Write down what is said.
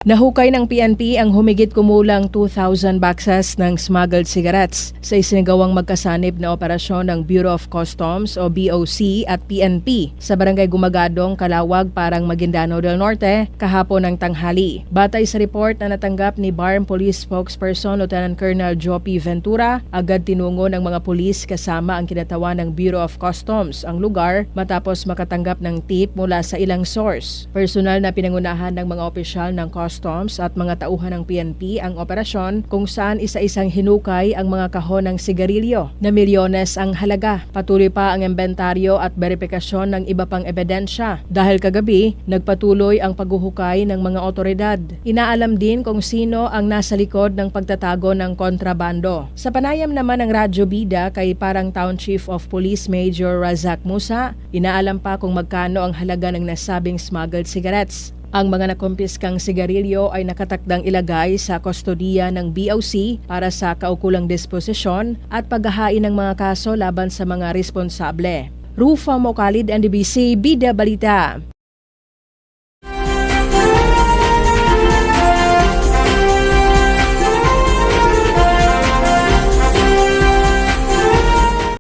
Nahukay ng PNP ang humigit kumulang 2,000 boxes ng smuggled cigarettes sa isinagawang magkasanib na operasyon ng Bureau of Customs o BOC at PNP sa Barangay Gumagadong, Calawag, Parang, Maguindanao del Norte kahapon ng tanghali. Batay sa report na natanggap ni BARM Police Spokesperson Lieutenant Colonel Joppy Ventura, agad tinungo ng mga pulis kasama ang kinatawan ng Bureau of Customs ang lugar matapos makatanggap ng tip mula sa ilang source. Personal na pinangunahan ng mga opisyal ng Customs at mga tauhan ng PNP ang operasyon kung saan isa-isang hinukay ang mga kahon ng sigarilyo na milyones ang halaga. Patuloy pa ang imbentaryo at verifikasyon ng iba pang ebidensya dahil kagabi nagpatuloy ang paghuhukay ng mga otoridad. Inaalam din kung sino ang nasa likod ng pagtatago ng kontrabando. Sa panayam naman ng Radyo Bida kay Parang Town Chief of Police Major Razak Musa, inaalam pa kung magkano ang halaga ng nasabing smuggled cigarettes. Ang mga nakumpiskang sigarilyo ay nakatakdang ilagay sa kustodiya ng BOC para sa kaukulang disposisyon at paghahain ng mga kaso laban sa mga responsable. Rufa Mocalid, NDBC, Bida Balita.